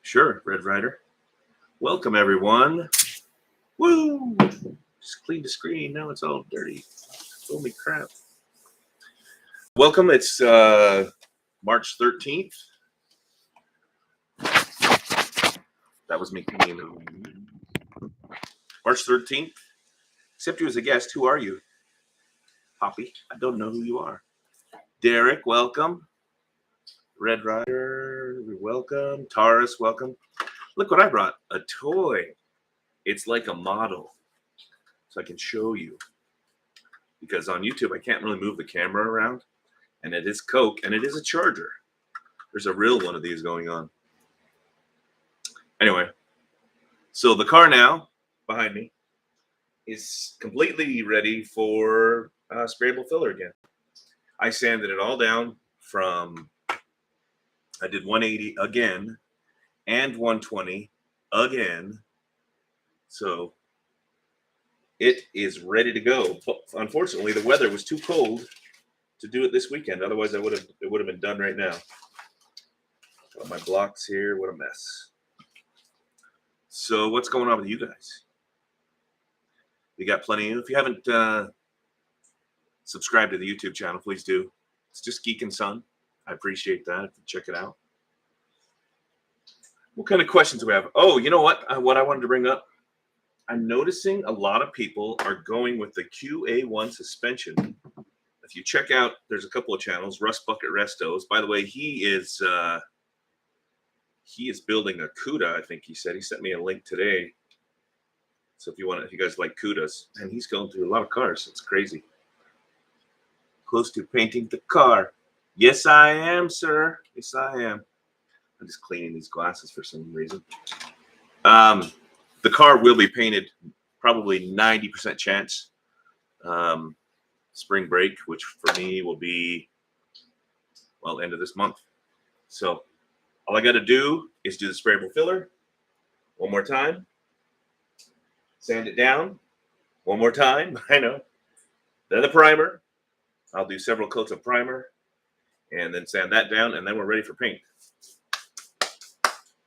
Sure, Red Rider. Welcome, everyone. Woo! Just cleaned the screen. Now it's all dirty. Holy crap. Welcome. It's March 13th. That was me. March 13th. Accept you as a guest. Who are you? Poppy. I don't know who you are. Derek, welcome. Red Rider, welcome. Taurus, welcome. Look what I brought. A toy. It's like a model. So I can show you. Because on YouTube, I can't really move the camera around. And it is Coke, and it is a charger. There's a real one of these going on. Anyway, so the car now, behind me, is completely ready for sprayable filler again. I sanded it all down from, I did 180 again, and 120 again. So it is ready to go. Unfortunately, the weather was too cold to do it this weekend. Otherwise, it would have been done right now. Got my blocks here. What a mess. So what's going on with you guys? You got plenty of. If you haven't subscribed to the YouTube channel, please do. It's just Geek and Son. I appreciate that. Check it out. What kind of questions do we have? Oh, you know what? What I wanted to bring up. I'm noticing a lot of people are going with the QA1 suspension. If you check out, there's a couple of channels. Rust Bucket Restos. By the way, he is building a CUDA. I think he said. He sent me a link today. So if you guys like CUDAs, and he's going through a lot of cars. It's crazy. Close to painting the car. Yes, I am, sir. Yes, I am. I'm just cleaning these glasses for some reason. The car will be painted, probably 90% chance. Spring break, which for me will be, well, end of this month. So all I got to do is do the sprayable filler one more time. Sand it down one more time. I know. Then the primer. I'll do several coats of primer and then sand that down, and then we're ready for paint.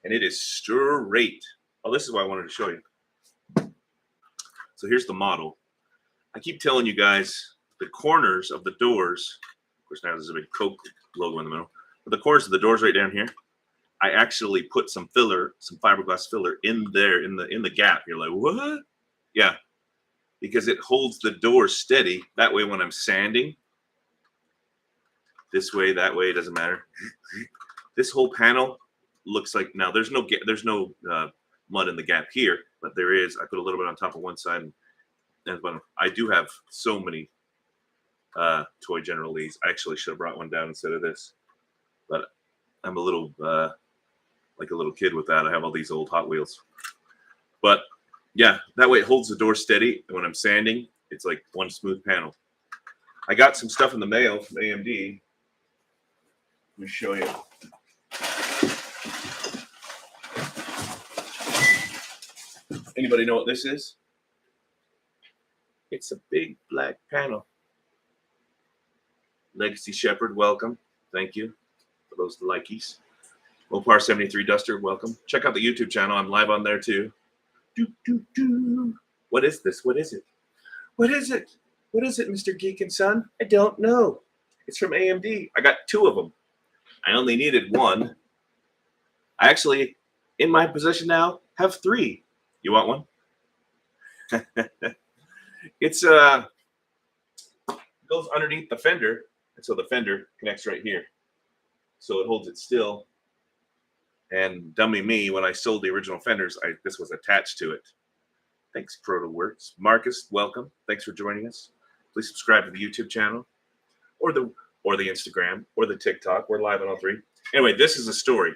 And it is straight. Oh, this is what I wanted to show you. So here's the model. I keep telling you guys the corners of the doors. Of course, now there's a big Coke logo in the middle. But the corners of the doors right down here, I actually put some filler, some fiberglass filler in there in the gap. You're like, what? Yeah, because it holds the door steady. That way, when I'm sanding, this way, that way, it doesn't matter. This whole panel looks like, now there's no mud in the gap here, but there is. I put a little bit on top of one side, and I do have so many toy generallees. I actually should have brought one down instead of this, but I'm a little like a little kid with that. I have all these old Hot Wheels, but yeah, that way it holds the door steady, and when I'm sanding, it's like one smooth panel. I got some stuff in the mail from AMD. Let me show you. Anybody know what this is? It's a big black panel. Legacy Shepherd, welcome. Thank you for those likies. Mopar 73 Duster, welcome. Check out the YouTube channel. I'm live on there too. What is this? What is it? What is it? What is it, Mr. Geek and Son? I don't know. It's from AMD. I got two of them. I only needed one. I actually, in my possession now, have three. You want one? It's goes underneath the fender, and so the fender connects right here. So it holds it still. And dummy me, when I sold the original fenders, this was attached to it. Thanks, ProtoWorks. Marcus, welcome. Thanks for joining us. Please subscribe to the YouTube channel, or the Instagram, or the TikTok. We're live on all three. Anyway, this is a story.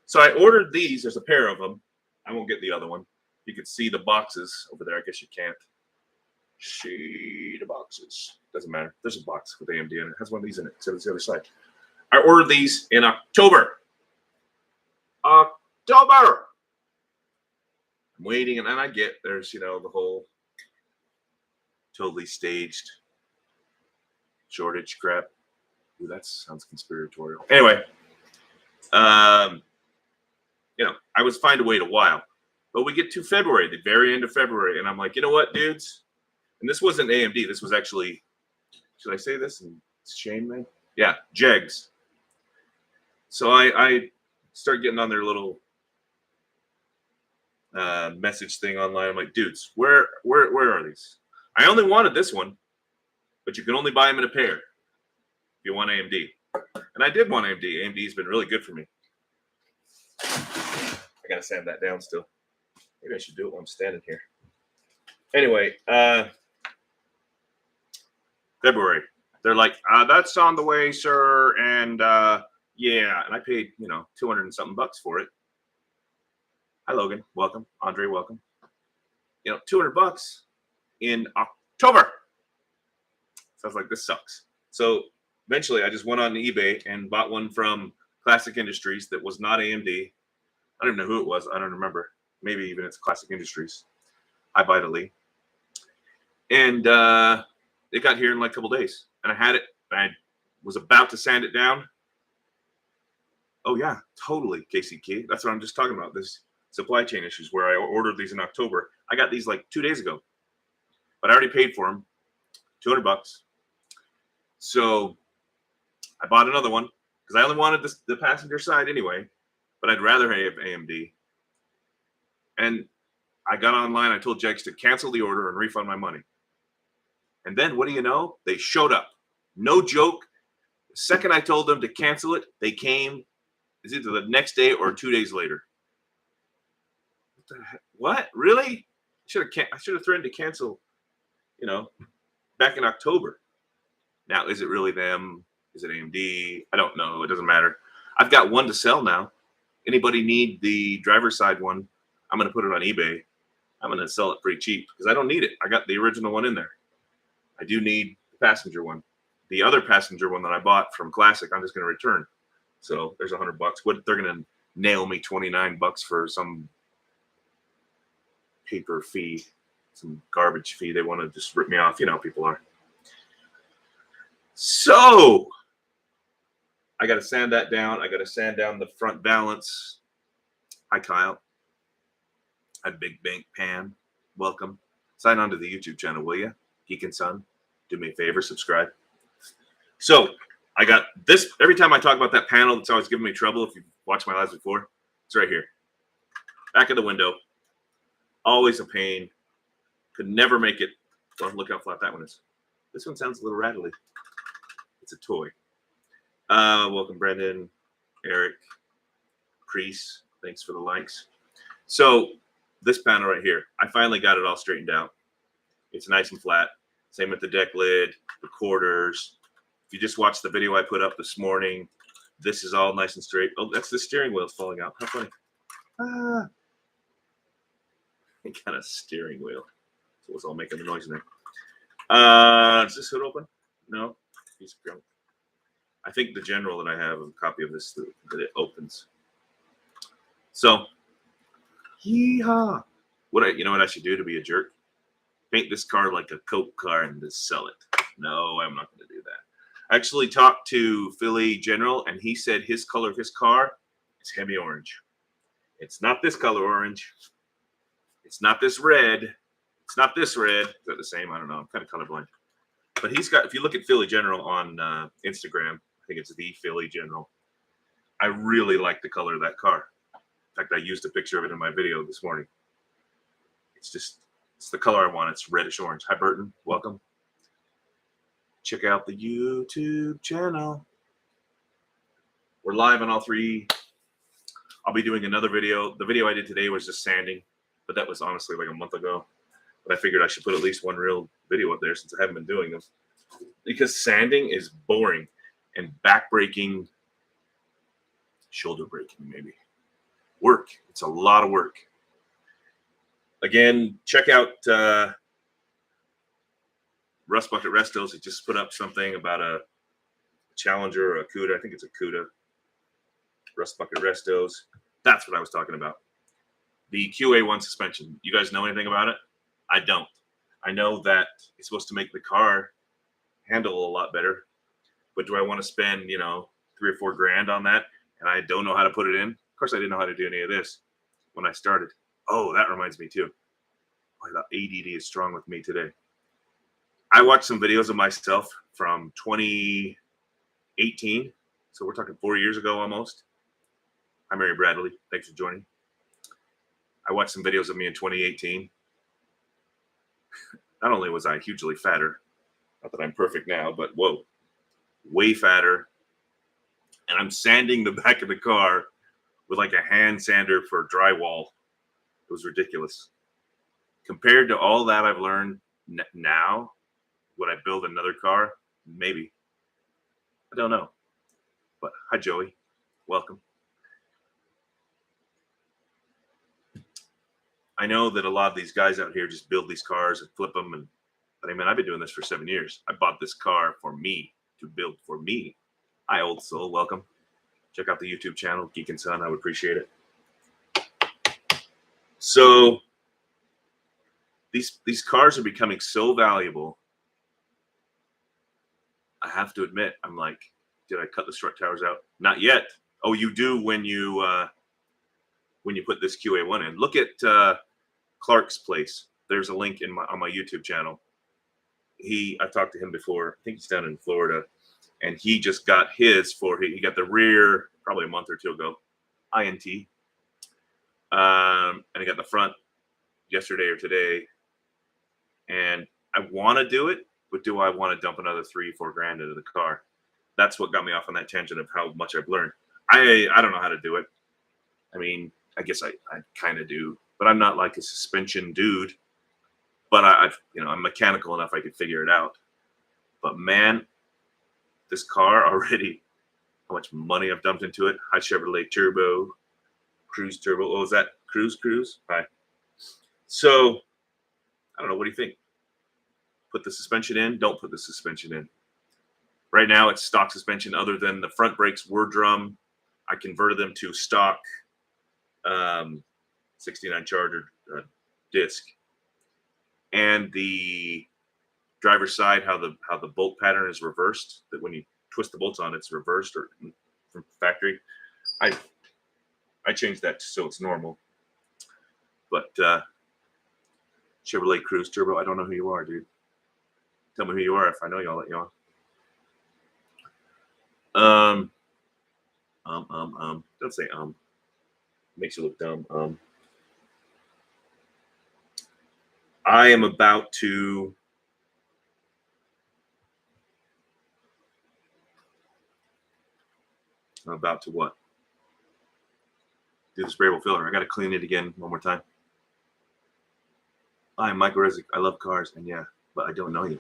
So I ordered these. There's a pair of them. I won't get the other one. You can see the boxes over there. I guess you can't see the boxes. Doesn't matter. There's a box with AMD in it. It has one of these in it. So it's the other side. I ordered these in October. I'm waiting, and then I get there's the whole totally staged shortage crap. Ooh, that sounds conspiratorial. Anyway, you know, I was fine to wait a while. But we get to February, the very end of February, and I'm like, you know what, dudes? And this wasn't AMD. This was actually, should I say this? And shame me? Yeah, Jegs. So I start getting on their little message thing online. I'm like, dudes, where are these? I only wanted this one, but you can only buy them in a pair if you want AMD. And I did want AMD. AMD's been really good for me. I gotta sand that down still. Maybe I should do it while I'm standing here. Anyway, February. They're like, that's on the way, sir. And yeah, and I paid, you know, 200 and something bucks for it. Hi, Logan. Welcome. Andre, welcome. You know, 200 bucks in October. Sounds like this sucks. So eventually I just went on eBay and bought one from Classic Industries that was not AMD. I don't even know who it was. I don't remember. Maybe even it's Classic Industries. I buy the Lee. And it got here in like a couple days. And I had it. I was about to sand it down. Oh, yeah, totally, Casey Key. That's what I'm just talking about. This supply chain issues where I ordered these in October. I got these like 2 days ago. But I already paid for them. 200 bucks. So I bought another one because I only wanted the passenger side anyway. But I'd rather have AMD. And I got online. I told Jegs to cancel the order and refund my money. And then, what do you know? They showed up. No joke. The second I told them to cancel it, they came. It's either the next day or 2 days later. What the heck? What? Really? I should have threatened to cancel, you know, back in October. Now, is it really them? Is it AMD? I don't know. It doesn't matter. I've got one to sell now. Anybody need the driver's side one? I'm going to put it on eBay. I'm going to sell it pretty cheap because I don't need it. I got the original one in there. I do need the passenger one. The other passenger one that I bought from Classic, I'm just going to return. So there's $100 bucks. What they're going to nail me 29 bucks for some paper fee, some garbage fee. They want to just rip me off. You know how people are. So I got to sand that down. I got to sand down the front balance. Hi, Kyle. Hi, Big Bank Pan. Welcome. Sign on to the YouTube channel, will you? Geek and Son. Do me a favor, subscribe. So I got this. Every time I talk about that panel that's always giving me trouble, if you've watched my lives before, it's right here. Back of the window. Always a pain. Could never make it. Oh, look how flat that one is. This one sounds a little rattly. It's a toy. Welcome, Brendan, Eric, Priest. Thanks for the likes. So this panel right here, I finally got it all straightened out. It's nice and flat. Same with the deck lid, the quarters. If you just watched the video I put up this morning, this is all nice and straight. Oh, that's the steering wheel's falling out. How funny. I got a steering wheel. So it's all making the noise in there. Is this hood open? No. Piece of junk. I think the general that I have a copy of this that it opens. So, yeehaw! You know what I should do to be a jerk? Paint this car like a Coke car and just sell it. No, I'm not going to do that. I actually talked to Philly General, and he said his color of his car is Hemi orange. It's not this color orange. It's not this red. It's not this red. Is that the same? I don't know. I'm kind of colorblind. But he's got, if you look at Philly General on Instagram, I think it's the Philly General. I really like the color of that car. In fact, I used a picture of it in my video this morning. It's the color I want. It's reddish orange. Hi, Burton. Welcome. Check out the YouTube channel. We're live on all three. I'll be doing another video. The video I did today was just sanding, but that was honestly like a month ago. But I figured I should put at least one real video up there since I haven't been doing them. Because sanding is boring and back-breaking, shoulder-breaking maybe. Work. It's a lot of work. Again, check out Rust Bucket Restos. He just put up something about a Challenger or a CUDA. I think it's a CUDA. Rust Bucket Restos. That's what I was talking about. The QA1 suspension. You guys know anything about it? I don't. I know that it's supposed to make the car handle a lot better. But do I want to spend, $3 or $4 grand on that? And I don't know how to put it in? course, I didn't know how to do any of this when I started. Oh, that reminds me too. Boy, the ADD is strong with me today. I watched some videos of myself from 2018. So we're talking 4 years ago almost. I'm Mary Bradley. Thanks for joining. I watched some videos of me in 2018. Not only was I hugely fatter, not that I'm perfect now, but whoa, way fatter. And I'm sanding the back of the car with like a hand sander for drywall. It was ridiculous. Compared to all that I've learned now, would I build another car? Maybe. I don't know. But hi, Joey. Welcome. I know that a lot of these guys out here just build these cars and flip them. But I mean, I've been doing this for 7 years. I bought this car for me, to build for me. Hi, old soul. Welcome. Check out the YouTube channel, Geek and Son. I would appreciate it. So these cars are becoming so valuable. I have to admit, I'm like, did I cut the strut towers out? Not yet. Oh, you do when you put this QA1 in. Look at Clark's place. There's a link on my YouTube channel. I've talked to him before. I think he's down in Florida, and he just got his he got the rear probably a month or two ago, INT, and he got the front yesterday or today. And I want to do it, but do I want to dump another $3-4 grand into the car? That's what got me off on that tangent of how much I've learned. I don't know how to do it. I mean, I guess I kind of do, but I'm not like a suspension dude. But I'm mechanical enough I could figure it out. But man, this car already, how much money I've dumped into it. Hi, Chevrolet Turbo, Cruise Turbo. Oh, is that Cruise? Hi. So, I don't know. What do you think? Put the suspension in? Don't put the suspension in. Right now, it's stock suspension other than the front brakes were drum. I converted them to stock 69 Charger disc. And the driver's side, how the bolt pattern is reversed, that when you twist the bolts on, it's reversed or from factory. I changed that so it's normal. But Chevrolet Cruise Turbo, I don't know who you are, dude. Tell me who you are. If I know you, I'll let you on. Don't say makes you look dumb. I am about to what? Do the sprayable filler. I got to clean it again one more time. I'm Michael Rezik. I love cars, and yeah, but I don't know you.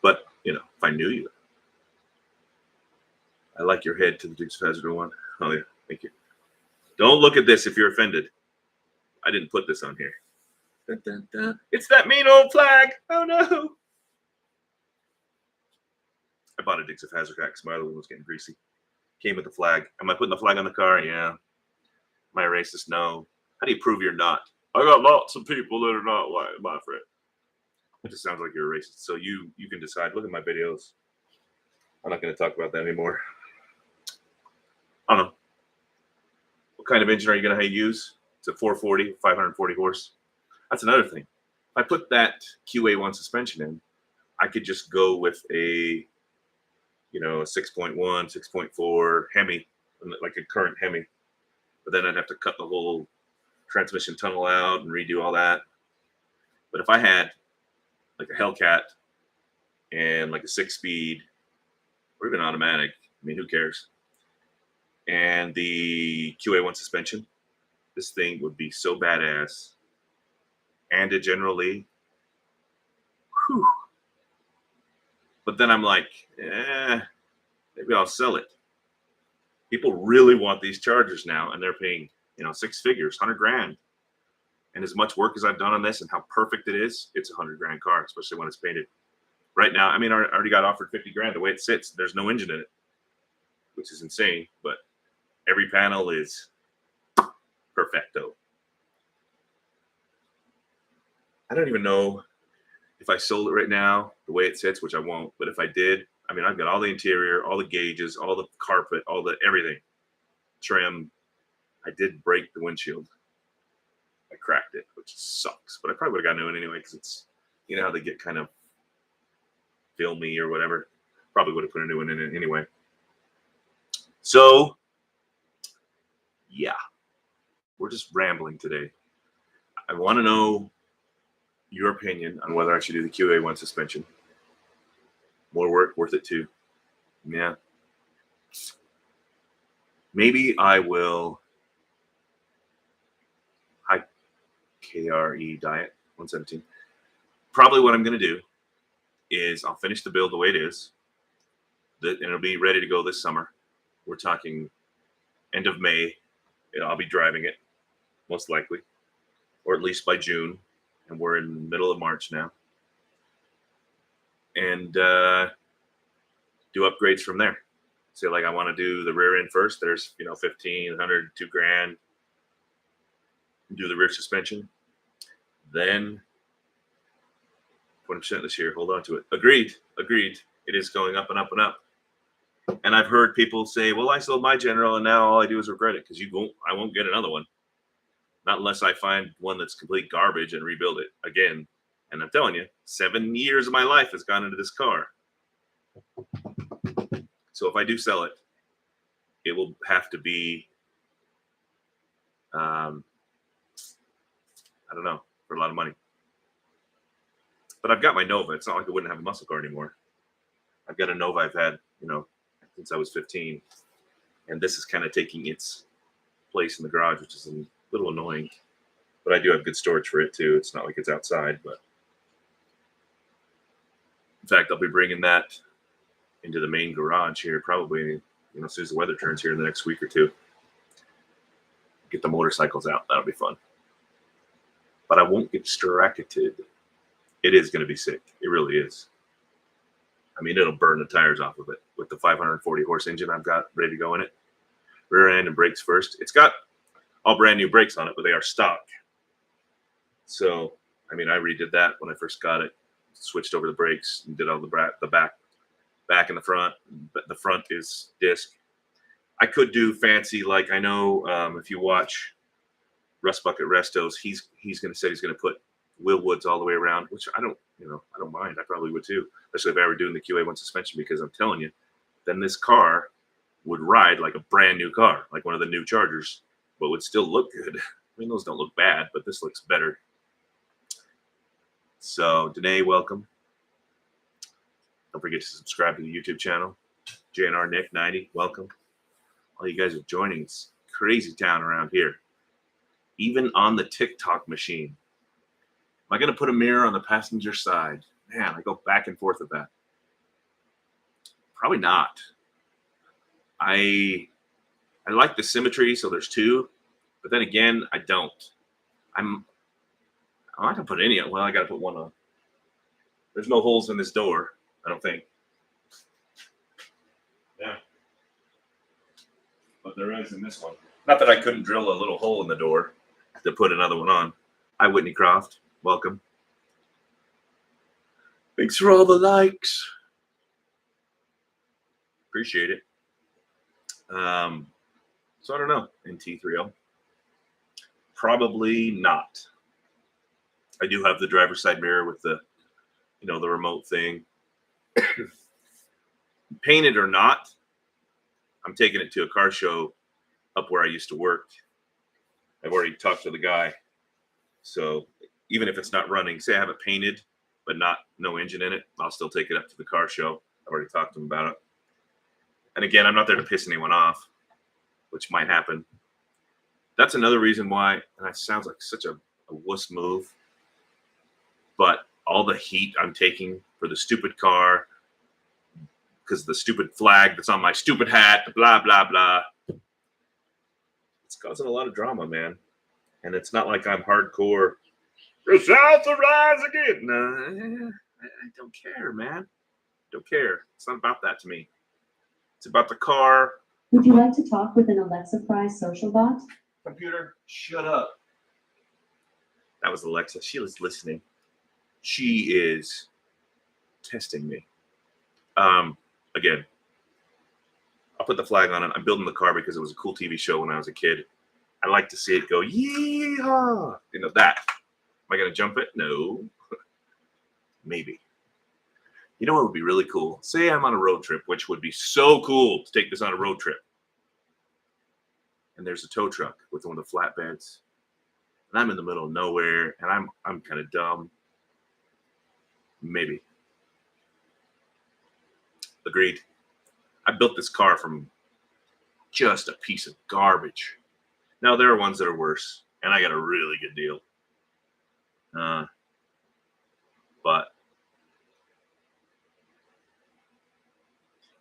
But, if I knew you. I like your head to the Dukes of Hazzard one. Oh, yeah. Thank you. Don't look at this if you're offended. I didn't put this on here. Dun, dun, dun. It's that mean old flag. Oh, no. I bought a Dukes of Hazzard hat because my other one was getting greasy. Came with the flag. Am I putting the flag on the car? Yeah. Am I racist? No. How do you prove you're not? I got lots of people that are not white, my friend. It just sounds like you're a racist. So you can decide. Look at my videos. I'm not going to talk about that anymore. I don't know. What kind of engine are you going to use? It's a 440, 540 horse. That's another thing. If I put that QA1 suspension in, I could just go with a 6.1, 6.4 Hemi, like a current Hemi. But then I'd have to cut the whole transmission tunnel out and redo all that. But if I had like a Hellcat and like a 6-speed or even automatic, I mean, who cares? And the QA1 suspension, this thing would be so badass. And a generallee. Whew. But then I'm like, maybe I'll sell it. People really want these Chargers now, and they're paying, 6 figures, 100 grand. And as much work as I've done on this and how perfect it is, it's a 100 grand car, especially when it's painted. Right now, I mean, I already got offered 50 grand the way it sits. There's no engine in it, which is insane, but every panel is perfecto. I don't even know if I sold it right now the way it sits, which I won't, but if I did, I mean, I've got all the interior, all the gauges, all the carpet, all the everything, trim. I did break the windshield. I cracked it, which sucks, but I probably would have got a new one anyway because it's, you know how they get kind of filmy or whatever. Probably would have put a new one in it anyway. So, yeah, we're just rambling today. I want to know your opinion on whether I should do the QA1 suspension. More work, worth it too. Yeah. Maybe I will. Hi, KRE Diet 117. Probably what I'm going to do is I'll finish the build the way it is, and it'll be ready to go this summer. We're talking end of May. I'll be driving it, most likely, or at least by June. And we're in the middle of March now. And do upgrades from there. Say, like, I want to do the rear end first. There's, you know, $1,500, $2,000. Do the rear suspension. Then 20% this year. Hold on to it. Agreed. It is going up and up and up. And I've heard people say, well, I sold my General and now all I do is regret it because I won't get another one. Not unless I find one that's complete garbage and rebuild it again. And I'm telling you, 7 years of my life has gone into this car. So if I do sell it, it will have to be, I don't know, for a lot of money. But I've got my Nova. It's not like I wouldn't have a muscle car anymore. I've got a Nova I've had, you know, since I was 15. And this is kind of taking its place in the garage, which is a little annoying. But I do have good storage for it, too. It's not like it's outside. But in fact, I'll be bringing that into the main garage here probably, you know, as soon as the weather turns here in the next week or two. Get the motorcycles out. That'll be fun. But I won't get distracted. It is going to be sick. It really is. I mean, it'll burn the tires off of it with the 540 horse engine I've got ready to go in it. Rear end and brakes first. It's got all brand new brakes on it, but they are stock. So, I mean, I redid that when I first got it. Switched over the brakes and did all the back and the front. But the front is disc. I could do fancy, like I know if you watch Rust Bucket Restos, he's going to say he's going to put wheel woods all the way around, which I don't mind. I probably would too, especially if I were doing the QA1 suspension, because I'm telling you, then this car would ride like a brand new car, like one of the new Chargers, but would still look good. I mean, those don't look bad, but this looks better. So, Danae, welcome. Don't forget to subscribe to the YouTube channel. JNR Nick 90, welcome. All you guys are joining. It's crazy town around here. Even on the TikTok machine. Am I going to put a mirror on the passenger side? Man, I go back and forth with that. Probably not. I like the symmetry, so there's two. But then again, I don't. I'm not going to put any. Well, I got to put one on. There's no holes in this door, I don't think. Yeah. But there is in this one. Not that I couldn't drill a little hole in the door to put another one on. Hi, Whitney Croft. Welcome. Thanks for all the likes. Appreciate it. So I don't know. NT30. Probably not. I do have the driver's side mirror with the, you know, the remote thing. Painted or not, I'm taking it to a car show up where I used to work. I've already talked to the guy. So even if it's not running, say I have it painted, but no engine in it, I'll still take it up to the car show. I've already talked to him about it. And again, I'm not there to piss anyone off, which might happen. That's another reason why, and that sounds like such a wuss move, but all the heat I'm taking for the stupid car, because the stupid flag that's on my stupid hat, blah, blah, blah. It's causing a lot of drama, man. And it's not like I'm hardcore. The South will rise again. No, I don't care, man. Don't care. It's not about that to me. It's about the car. Would you like to talk with an Alexa Fry social bot? Computer, shut up. That was Alexa. She was listening. She is testing me. Again, I'll put the flag on it. I'm building the car because it was a cool TV show when I was a kid. I like to see it go, yeehaw. You know that. Am I going to jump it? No. Maybe. You know what would be really cool? Say I'm on a road trip, which would be so cool to take this on a road trip. And there's a tow truck with one of the flatbeds. And I'm in the middle of nowhere, and I'm kind of dumb. Maybe. Agreed. I built this car from just a piece of garbage. Now, there are ones that are worse, and I got a really good deal. But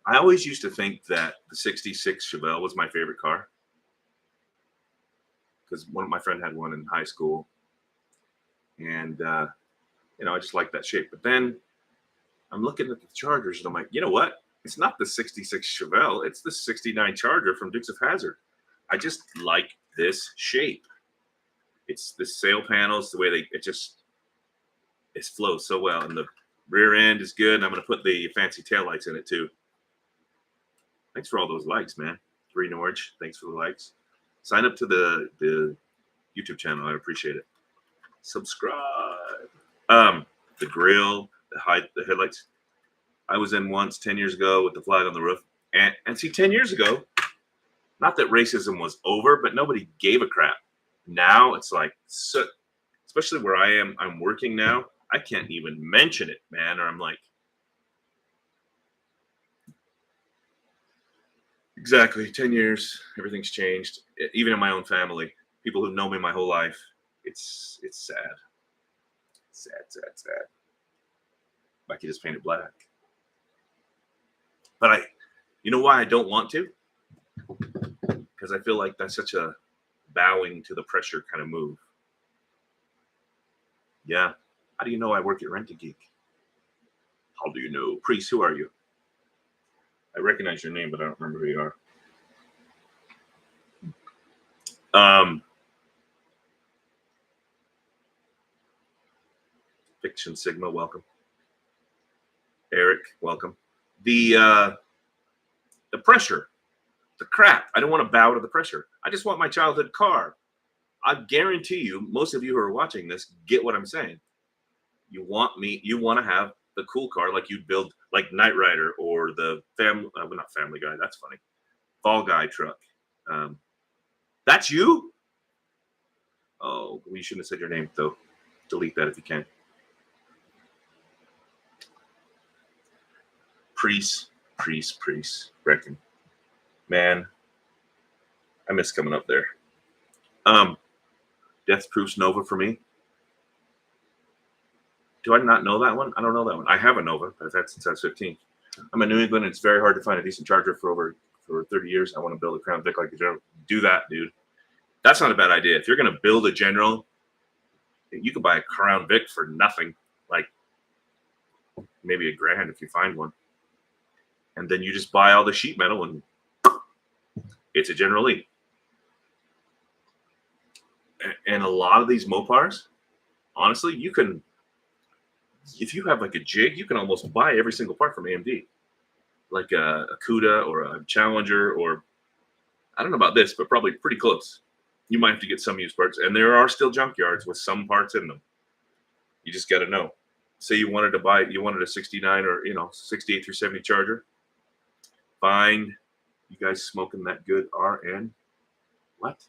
I always used to think that the 66 Chevelle was my favorite car. Because one of my friends had one in high school. And, you know, I just like that shape. But then I'm looking at the Chargers, and I'm like, you know what? It's not the 66 Chevelle. It's the 69 Charger from Dukes-of-Hazzard. I just like this shape. It's the sail panels, the way it flows so well. And the rear end is good. And I'm going to put the fancy taillights in it too. Thanks for all those likes, man. Green Orange, thanks for the likes. Sign up to the YouTube channel. I'd appreciate it. Subscribe. The grill, the headlights. I was in once 10 years ago with the flag on the roof. And see, 10 years ago, not that racism was over, but nobody gave a crap. Now it's like, so, especially where I'm working now, I can't even mention it, man. Or I'm like, exactly, 10 years, everything's changed. Even in my own family, people who know me my whole life, it's sad. Sad. I could just paint it black. But you know why I don't want to? Because I feel like that's such a bowing to the pressure kind of move. Yeah. How do you know I work at Rent-A-Geek? How do you know? Priest, who are you? I recognize your name, but I don't remember who you are. Fiction Sigma, welcome. Eric, welcome. The pressure, the crap. I don't want to bow to the pressure. I just want my childhood car. I guarantee you, most of you who are watching this get what I'm saying. You want to have the cool car like you'd build, like Knight Rider or the not Family Guy. That's funny. Fall Guy truck. That's you? Oh, well, you shouldn't have said your name though. Delete that if you can. Priest. Reckon. Man, I miss coming up there. Death Proofs Nova for me. Do I not know that one? I don't know that one. I have a Nova. I've had since I was 15. I'm in New England, and it's very hard to find a decent charger for 30 years. I want to build a Crown Vic like a General. Do that, dude. That's not a bad idea. If you're going to build a General, you could buy a Crown Vic for nothing, like maybe $1,000 if you find one. And then you just buy all the sheet metal, and it's a generallee. And a lot of these Mopars, honestly, you can, if you have like a jig, you can almost buy every single part from AMD, like a CUDA or a Challenger, or I don't know about this, but probably pretty close. You might have to get some used parts, and there are still junkyards with some parts in them. You just got to know. Say you wanted a 69 or 68 through 70 Charger. Fine. You guys smoking that good RN? What?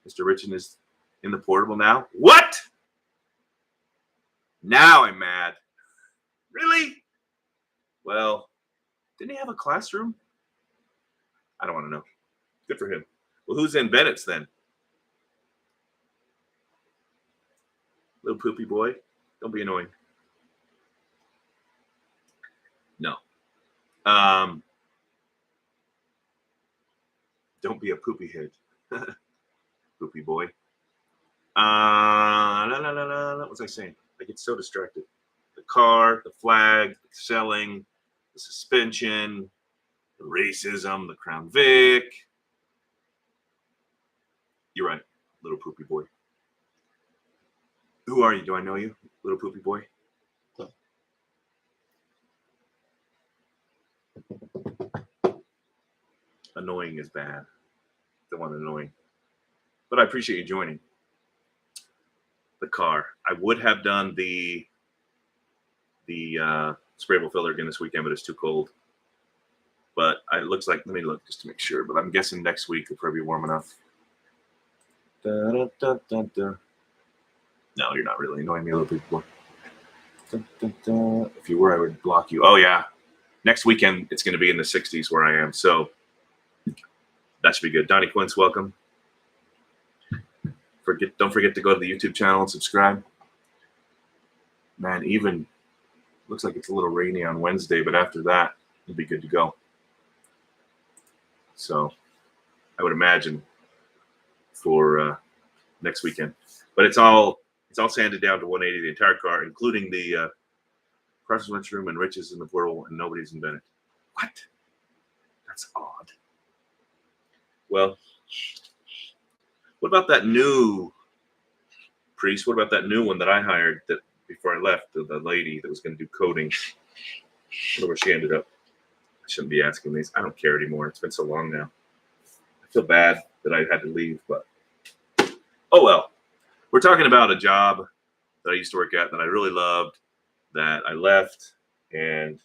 Mr. Richin is in the portable now? What? Now I'm mad. Really? Well, didn't he have a classroom? I don't want to know. Good for him. Well, who's in Bennett's then? Little poopy boy. Don't be annoying. No. Don't be a poopy head. Poopy boy. What was I saying? I get so distracted. The car, the flag, the selling, the suspension, the racism, the Crown Vic. You're right, little poopy boy. Who are you? Do I know you, little poopy boy? Annoying is bad. Don't want annoying. But I appreciate you joining. The car. I would have done the sprayable filler again this weekend, but it's too cold. But it looks like, let me look just to make sure, but I'm guessing next week will probably be warm enough. Da, da, da, da. No, you're not really annoying me a little bit more. Da, da, da. If you were, I would block you. Oh, yeah. Next weekend, it's going to be in the 60s where I am. So that should be good. Donnie Quince, welcome. Don't forget to go to the YouTube channel and subscribe. Man, even looks like it's a little rainy on Wednesday, but after that, it'll be good to go. So I would imagine for next weekend. But it's all sanded down to 180, the entire car, including the process room and riches in the portal, and nobody's invented. What? That's odd. Well, what about that new priest? What about that new one that I hired that before I left, the lady that was going to do coding? I wonder where she ended up. I shouldn't be asking these. I don't care anymore. It's been so long now. I feel bad that I had to leave, but oh well. We're talking about a job that I used to work at that I really loved, that I left, and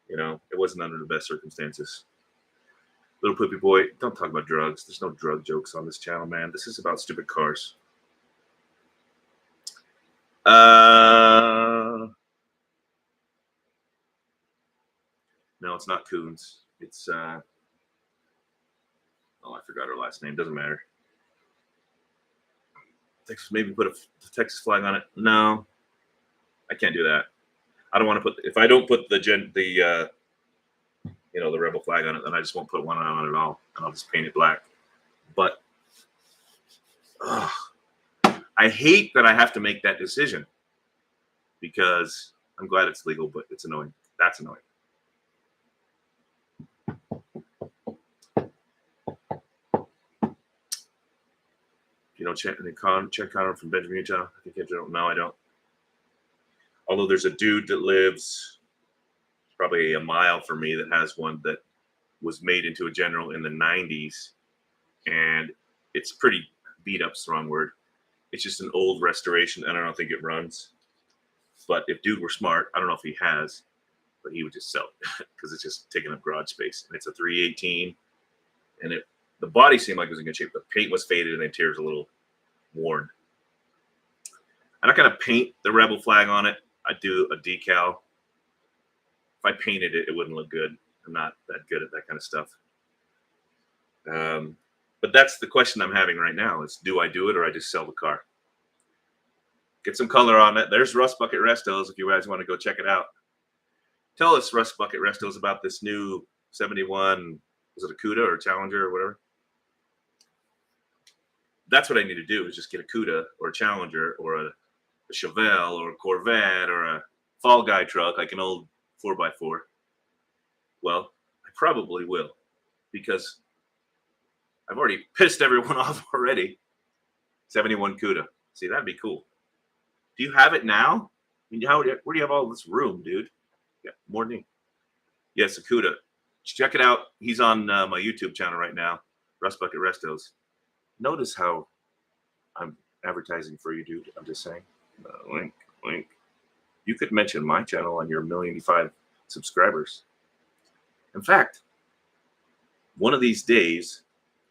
you know, it wasn't under the best circumstances. Little poopy boy, don't talk about drugs. There's no drug jokes on this channel, man. This is about stupid cars. No, it's not Coons. It's oh, I forgot her last name. Doesn't matter. Texas, maybe put a Texas flag on it. No, I can't do that. I don't want to put. If I don't put the rebel flag on it, then I just won't put one on it at all, and I'll just paint it black. But I hate that I have to make that decision because I'm glad it's legal, but it's annoying. That's annoying. You don't check Connor from Benjamin, Utah? I think you don't. No, I don't. Although there's a dude that lives probably a mile from me that has one that was made into a general in the 90s, and it's pretty beat up's the wrong word. It's just an old restoration, and I don't think it runs. But if dude were smart, I don't know if he has, but he would just sell it because it's just taking up garage space. And it's a 318, and the body seemed like it was in good shape. The paint was faded, and the interior was a little worn. I'm not going to paint the rebel flag on it. I do a decal. If I painted it, it wouldn't look good. I'm not that good at that kind of stuff. But that's the question I'm having right now is, do I do it or I just sell the car? Get some color on it. There's Rust Bucket Restos if you guys want to go check it out. Tell us, Rust Bucket Restos, about this new 71, was it a CUDA or a Challenger or whatever? That's what I need to do is just get a CUDA or a Challenger or a Chevelle or a Corvette or a Fall Guy truck, like an old 4x4. Well, I probably will because I've already pissed everyone off already. 71 CUDA. See, that'd be cool. Do you have it now? I mean, where do you have all this room, dude? Yeah, more than me. Yes, a CUDA. Check it out. He's on my YouTube channel right now, Rust Bucket Restos. Notice how I'm advertising for you, dude. I'm just saying. Link. You could mention my channel on your 1,000,005 subscribers. In fact, one of these days,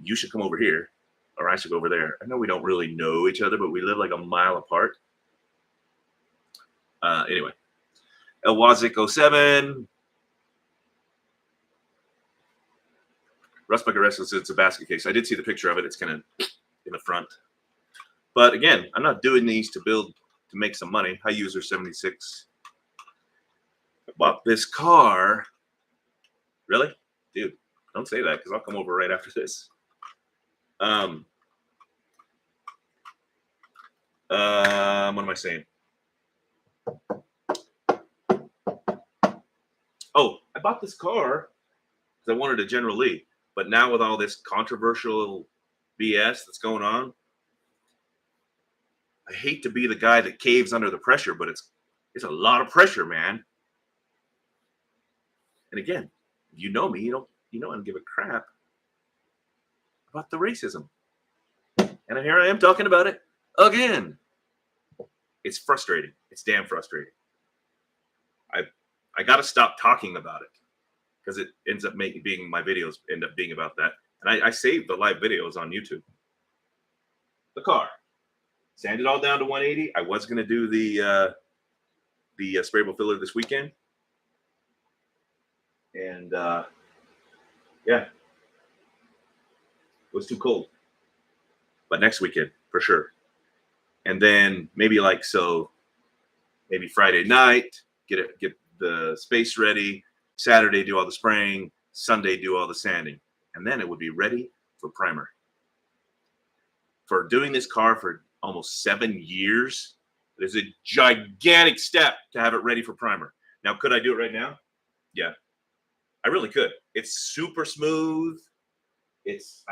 you should come over here, or I should go over there. I know we don't really know each other, but we live like a mile apart. Anyway, Elwazik07. Rust Bucket Restos, it's a basket case. I did see the picture of it. It's kind of in the front. But again, I'm not doing these to make some money. High user 76. I bought this car. Really? Dude, don't say that because I'll come over right after this. What am I saying? Oh, I bought this car because I wanted a generallee. But now with all this controversial BS that's going on, I hate to be the guy that caves under the pressure, but it's a lot of pressure, man. And again, you know me, you know I don't give a crap about the racism. And here I am talking about it again. It's frustrating. It's damn frustrating. I got to stop talking about it because it ends up being my videos end up being about that. And I saved the live videos on YouTube. The car. Sanded all down to 180. I was going to do the sprayable filler this weekend. And yeah, it was too cold. But next weekend, for sure. And then maybe maybe Friday night, get the space ready. Saturday, do all the spraying. Sunday, do all the sanding. And then it would be ready for primer. For doing this car for almost 7 years, there's a gigantic step to have it ready for primer. Now, could I do it right now? Yeah, I really could. It's super smooth. It's,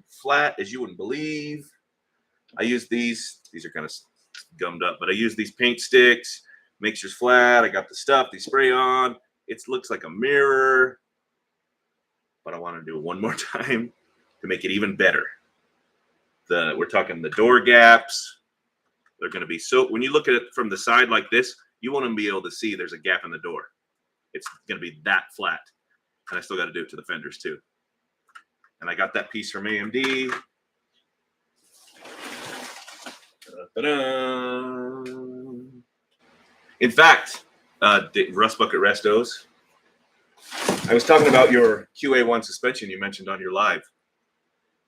flat as you wouldn't believe. I use these are kind of gummed up, but I use these paint sticks, mixtures flat. I got the stuff, they spray on. It looks like a mirror, but I want to do it one more time to make it even better. We're talking the door gaps. They're going to be when you look at it from the side like this, you won't even be able to see there's a gap in the door. It's going to be that flat. And I still got to do it to the fenders too. And I got that piece from AMD. In fact, Rust Bucket Restos, I was talking about your QA1 suspension you mentioned on your live.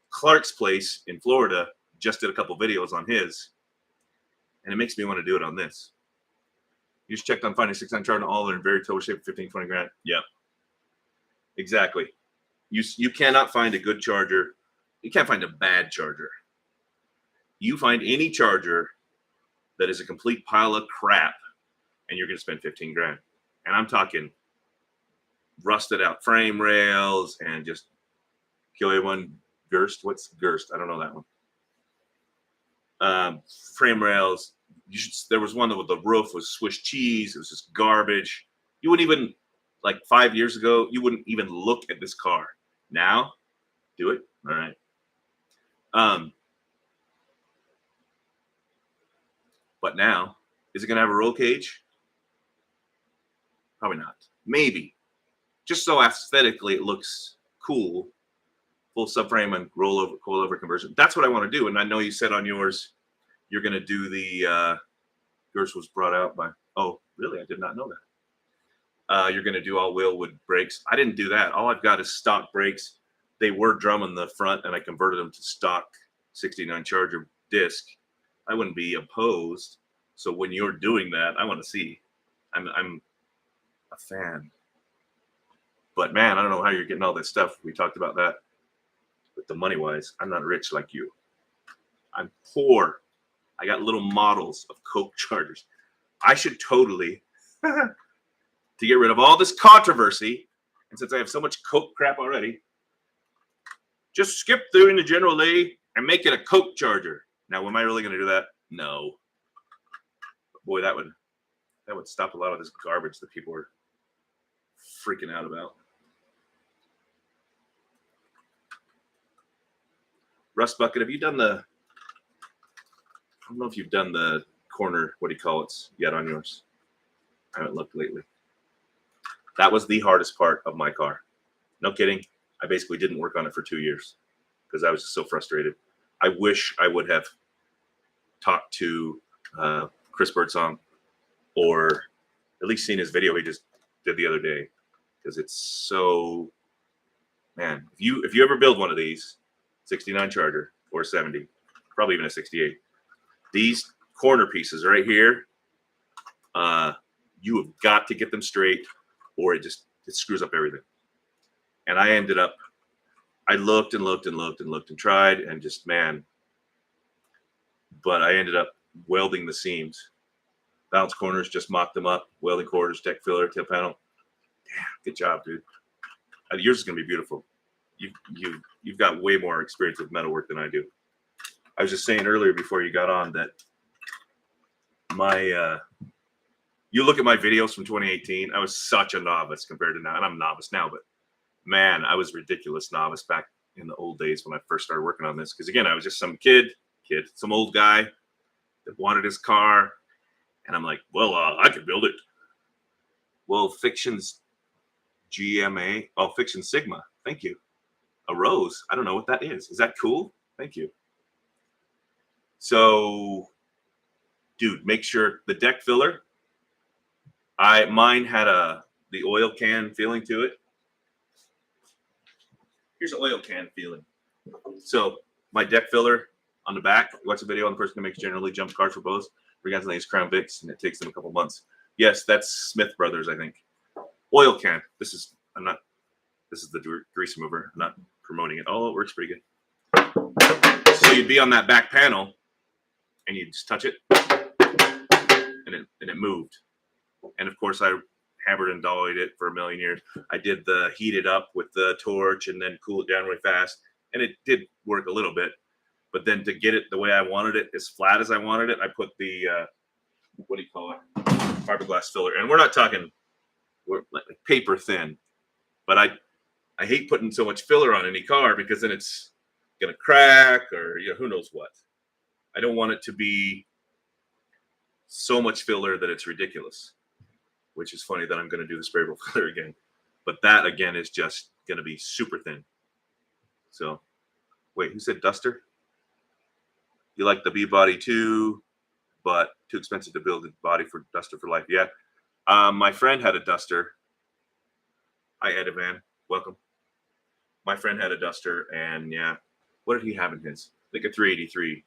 Clark's place in Florida just did a couple videos on his, and it makes me want to do it on this. You just checked on finding 6-9 chart and all in very total shape, 15, 20 grand. Yeah, exactly. You cannot find a good charger. You can't find a bad charger. You find any charger that is a complete pile of crap, and you're going to spend 15 grand. And I'm talking rusted out frame rails and just QA1 Gerst. What's Gerst? I don't know that one. Frame rails. There was one with the roof was Swiss cheese. It was just garbage. You wouldn't even, like 5 years ago, you wouldn't even look at this car. Now, do it. All right. But now, is it going to have a roll cage? Probably not. Maybe. Just so aesthetically it looks cool. Full subframe and coilover conversion. That's what I want to do. And I know you said on yours, you're going to do yours was brought out by, oh, really? I did not know that. You're going to do all wheel wood brakes. I didn't do that. All I've got is stock brakes. They were drum in the front, and I converted them to stock 69 Charger disc. I wouldn't be opposed. So when you're doing that, I want to see. I'm a fan. But man, I don't know how you're getting all this stuff. We talked about that. But the money-wise, I'm not rich like you. I'm poor. I got little models of Coke chargers. I should totally, to get rid of all this controversy, and since I have so much Coke crap already, just skip through the generallee and make it a Coke charger. Now, am I really going to do that? No. But boy, that would stop a lot of this garbage that people are freaking out about. Rust Bucket, have you done I don't know if you've done the corner, what do you call it, yet on yours. I haven't looked lately. That was the hardest part of my car. No kidding. I basically didn't work on it for 2 years because I was just so frustrated. I wish I would have talked to Chris Birdsong, or at least seen his video he just did the other day, because it's so, man, if you ever build one of these, 69 Charger or 70, probably even a 68, these corner pieces right here, you have got to get them straight, or it screws up everything. And I looked and tried, and just, man, but I ended up welding the seams. Bounce corners, just mocked them up, welding quarters, tech filler, tail panel. Damn, good job, dude. Yours is going to be beautiful. You've got way more experience with metalwork than I do. I was just saying earlier before you got on that you look at my videos from 2018, I was such a novice compared to now. And I'm a novice now, but man, I was ridiculous novice back in the old days when I first started working on this. Because again, I was just some kid kid, some old guy that wanted his car. And I'm like, well, I could build it. Well, Fiction's GMA. Oh, Fiction Sigma. Thank you. A rose. I don't know what that is. Is that cool? Thank you. So, dude, make sure the deck filler. Mine had the oil can feeling to it. Here's an oil can feeling. So my deck filler on the back. Watch the video on the person who makes generally jump cars for bows. For guys like Crown Vics, and it takes them a couple months. Yes, that's Smith Brothers, I think. Oil can. This is the grease remover. I'm not promoting it. Oh, it works pretty good. So you'd be on that back panel, and you just touch it, and it moved. And of course, I hammered and dollied it for a million years. I did the heat it up with the torch and then cool it down really fast, and it did work a little bit. But then to get it the way I wanted it, as flat as I wanted it, I put the what do you call it? Fiberglass filler. And we're not talking like paper thin, but I hate putting so much filler on any car because then it's gonna crack or who knows what. I don't want it to be so much filler that it's ridiculous. Which is funny that I'm going to do the sprayable filler again. But that, again, is just going to be super thin. So, wait, who said duster? You like the B-body too, but too expensive to build a body for duster for life. Yeah. My friend had a duster. Hi, Edivan. Welcome. My friend had a duster, and yeah. What did he have in his? I think a 383.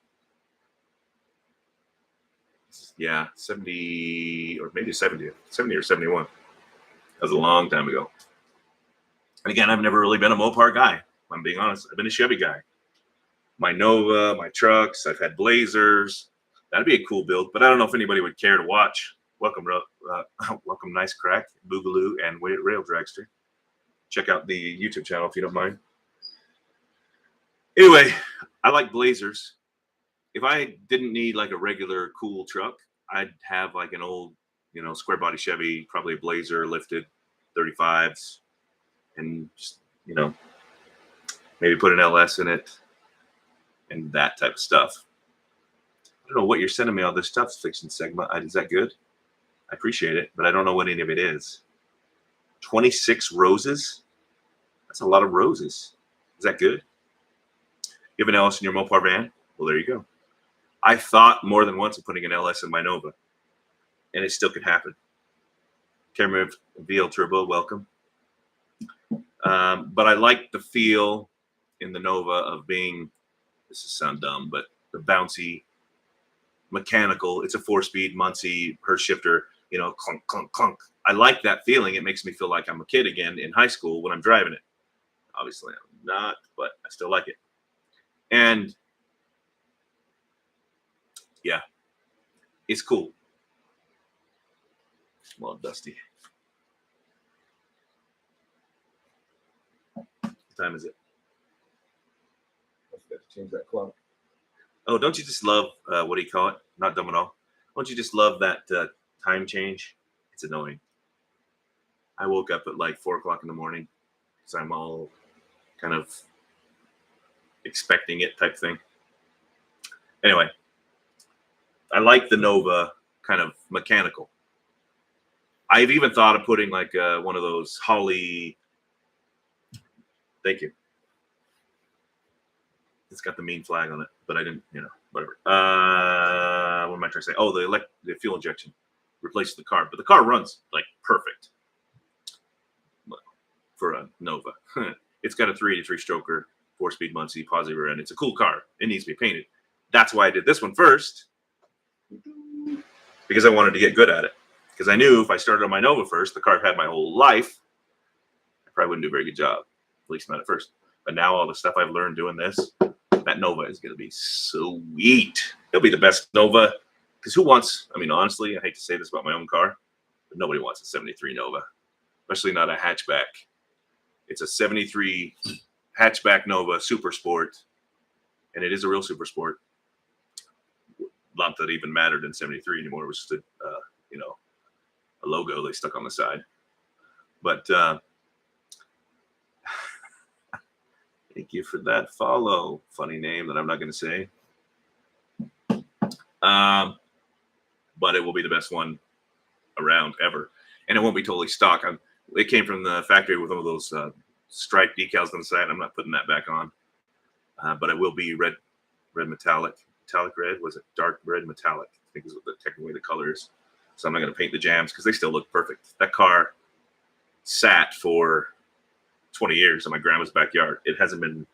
Yeah, 70 or maybe 70 or 71. That was a long time ago. And again, I've never really been a Mopar guy. I'm being honest. I've been a Chevy guy. My Nova, my trucks, I've had Blazers. That'd be a cool build, but I don't know if anybody would care to watch. Welcome, welcome, Nice Crack, Boogaloo, and Rail Dragster. Check out the YouTube channel if you don't mind. Anyway, I like Blazers. If I didn't need like a regular cool truck, I'd have like an old, square body Chevy, probably a Blazer lifted 35s, and just, maybe put an LS in it and that type of stuff. I don't know what you're sending me all this stuff, Fiction Sigma. Is that good? I appreciate it, but I don't know what any of it is. 26 roses? That's a lot of roses. Is that good? You have an LS in your Mopar van? Well, there you go. I thought more than once of putting an LS in my Nova, and it still could happen. Camera VL Turbo, welcome. But I like the feel in the Nova of being, this is sound dumb, but the bouncy, mechanical. It's a 4-speed Muncie Hurst shifter, clunk, clunk, clunk. I like that feeling. It makes me feel like I'm a kid again in high school when I'm driving it. Obviously, I'm not, but I still like it. And yeah, it's cool. Well, dusty. What time is it? I forgot to change that clock. Oh, don't you just love, what do you call it? Not dumb at all. Don't you just love that time change? It's annoying. I woke up at like 4 o'clock in the morning because I'm all kind of expecting it type thing. Anyway, I like the Nova kind of mechanical. I've even thought of putting like one of those Holly. Thank you. It's got the mean flag on it, but I didn't, whatever. What am I trying to say? Oh, the fuel injection replaces the car, but the car runs like perfect for a Nova. It's got a 383 stroker, 4-speed Muncie, positive rear end. It's a cool car. It needs to be painted. That's why I did this one first, because I wanted to get good at it. Because I knew if I started on my Nova first, the car I've had my whole life, I probably wouldn't do a very good job, at least not at first. But now all the stuff I've learned doing this, that Nova is going to be sweet. It'll be the best Nova. Because who wants, honestly, I hate to say this about my own car, but nobody wants a 73 Nova, especially not a hatchback. It's a 73 hatchback Nova Super Sport, and it is a real Super Sport. Not that even mattered in 73 anymore. It was just a logo they stuck on the side. But thank you for that follow. Funny name that I'm not going to say. But it will be the best one around ever, and it won't be totally stock. It came from the factory with one of those striped decals on the side. I'm not putting that back on, but it will be red metallic red. Was it dark red metallic? I think is what the technically the color is. So I'm not going to paint the jams because they still look perfect. That car sat for 20 years in my grandma's backyard. It hasn't been,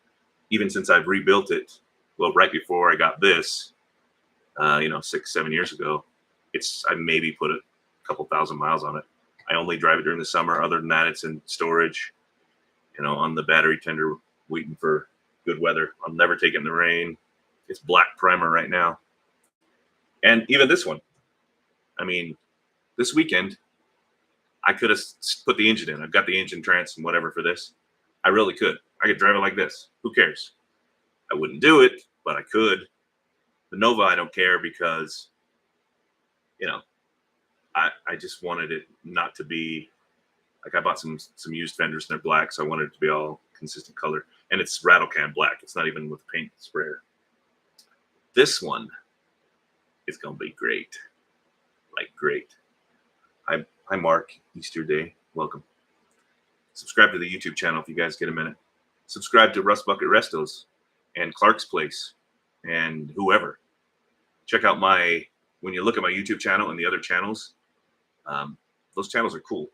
even since I've rebuilt it. Well, right before I got this, 6-7 years ago, I maybe put a couple thousand miles on it. I only drive it during the summer. Other than that, it's in storage, on the battery tender, waiting for good weather. I'll never take it in the rain. It's black primer right now. And even this one, this weekend, I could have put the engine in. I've got the engine trans and whatever for this. I really could. I could drive it like this. Who cares? I wouldn't do it, but I could. The Nova, I don't care because, I just wanted it not to be like I bought some used fenders and they're black, so I wanted it to be all consistent color. And it's rattle can black. It's not even with paint sprayer. This one is gonna be great. Like great. Hi Mark, Easter Day. Welcome. Subscribe to the YouTube channel if you guys get a minute. Subscribe to Rust Bucket Restos and Clark's Place and whoever. Check out when you look at my YouTube channel and the other channels, those channels are cool.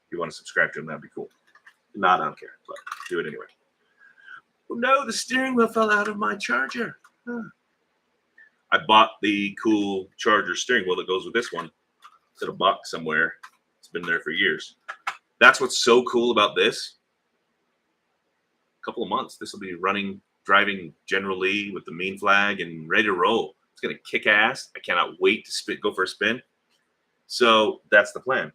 If you want to subscribe to them, that'd be cool. Not, I don't care, but do it anyway. Oh no, the steering wheel fell out of my charger. I bought the cool charger steering wheel that goes with this one. It's in a box somewhere. It's been there for years. That's what's so cool about this. A couple of months, this will be driving generallee with the mean flag and ready to roll. It's going to kick ass. I cannot wait to go for a spin. So that's the plan.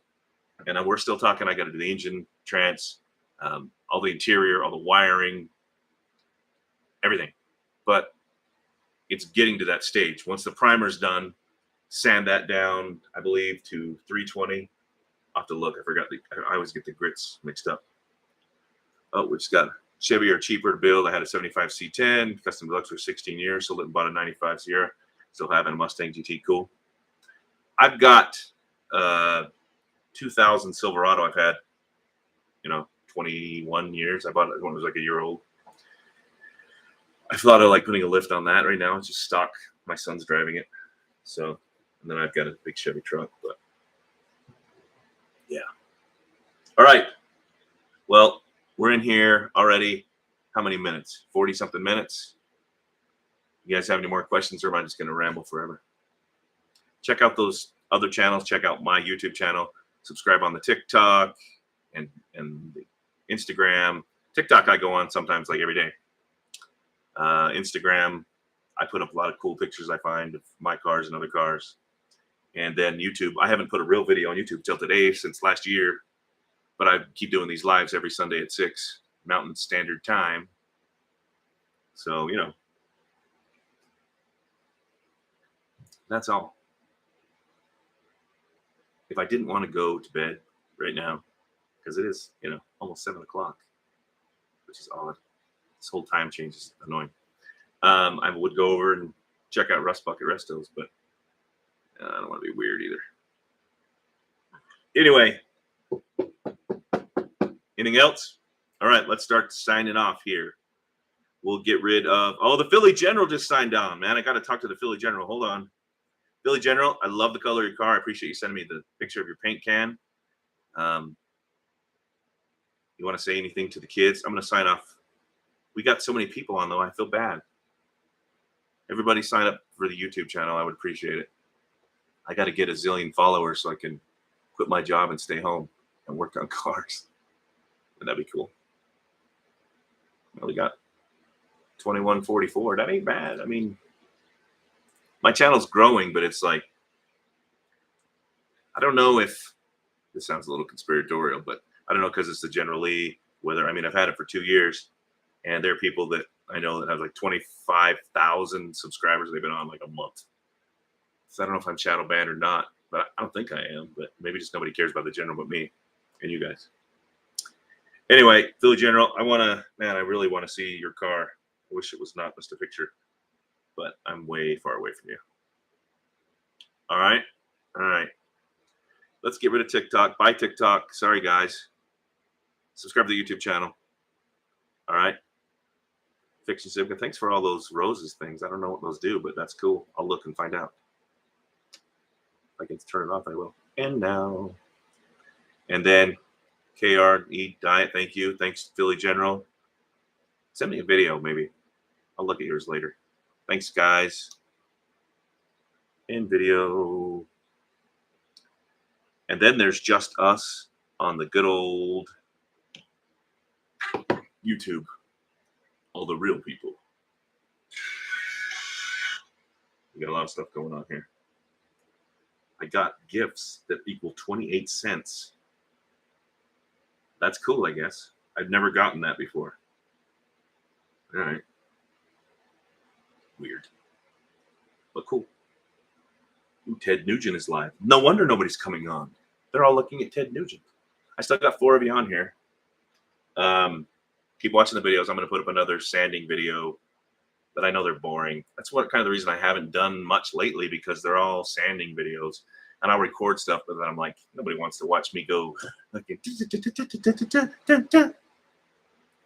And we're still talking. I got to do the engine, trans, all the interior, all the wiring, everything. But it's getting to that stage. Once the primer's done, sand that down, I believe, to 320. I'll have to look. I always get the grits mixed up. Oh, we just got Chevy or cheaper to build. I had a 75 C10, custom deluxe for 16 years. Sold it and bought a 95 Sierra. Still having a Mustang GT. Cool. I've got 2000 Silverado. I've had, 21 years. I bought it when it was like a year old. I thought of putting a lift on that right now. It's just stock. My son's driving it. So, and then I've got a big Chevy truck, but yeah. All right. Well, we're in here already. How many minutes? 40 something minutes. You guys have any more questions, or am I just going to ramble forever? Check out those other channels. Check out my YouTube channel. Subscribe on the TikTok and the Instagram. TikTok I go on sometimes every day. Instagram, I put up a lot of cool pictures I find of my cars and other cars. And then YouTube, I haven't put a real video on YouTube till today since last year, but I keep doing these lives every Sunday at 6 Mountain Standard Time. So, that's all. If I didn't want to go to bed right now, because it is, almost 7 o'clock, which is odd. This whole time change is annoying. I would go over and check out Rust Bucket Restos, but I don't want to be weird either. Anyway, anything else? All right, let's start signing off here. We'll get rid of, the Philly General just signed on, man. I got to talk to the Philly General. Hold on. Philly General, I love the color of your car. I appreciate you sending me the picture of your paint can. You want to say anything to the kids? I'm going to sign off. We got so many people on, though. I feel bad. Everybody sign up for the YouTube channel. I would appreciate it. I got to get a zillion followers so I can quit my job and stay home and work on cars. And that'd be cool. Well, we got 2144. That ain't bad. My channel's growing, but it's I don't know if this sounds a little conspiratorial, but I don't know, because it's the generallee, whether, I've had it for 2 years. And there are people that I know that have 25,000 subscribers. They've been on a month. So I don't know if I'm shadow banned or not, but I don't think I am. But maybe just nobody cares about the general but me and you guys. Anyway, Philly General, I really want to see your car. I wish it was not just a picture, but I'm way far away from you. All right. All right. Let's get rid of TikTok. Bye, TikTok. Sorry, guys. Subscribe to the YouTube channel. All right. Fiction Simca. Thanks for all those roses things. I don't know what those do, but that's cool. I'll look and find out. If I can turn it off, I will. And now. And then KRE Diet. Thank you. Thanks, Philly General. Send me a video, maybe. I'll look at yours later. Thanks, guys. In video. And then there's just us on the good old YouTube. All the real people. We got a lot of stuff going on here. I got gifts that equal 28 cents. That's cool, I guess. I've never gotten that before. All right. Weird. But cool. Ooh, Ted Nugent is live. No wonder nobody's coming on. They're all looking at Ted Nugent. I still got 4 of you on here. Keep watching the videos. I'm going to put up another sanding video, but I know they're boring. That's what kind of the reason I haven't done much lately, because they're all sanding videos. And I'll record stuff, but then I'm like, nobody wants to watch me go. I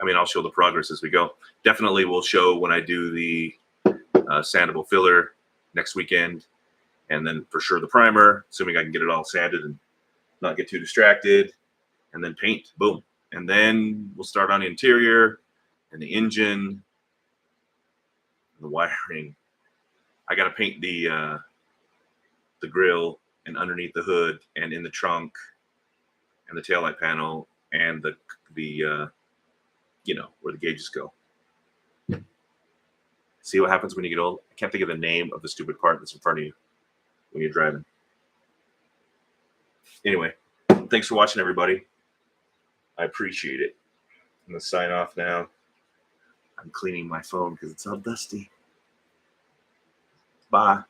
mean, I'll show the progress as we go. Definitely will show when I do the sandable filler next weekend. And then for sure the primer, assuming I can get it all sanded and not get too distracted. And then paint, boom. And then we'll start on the interior and the engine, and the wiring. I got to paint the grill and underneath the hood and in the trunk and the taillight panel and the you know, where the gauges go. See what happens when you get old? I can't think of the name of the stupid part that's in front of you when you're driving. Anyway, thanks for watching, everybody. I appreciate it. I'm going to sign off now. I'm cleaning my phone because it's all dusty. Bye.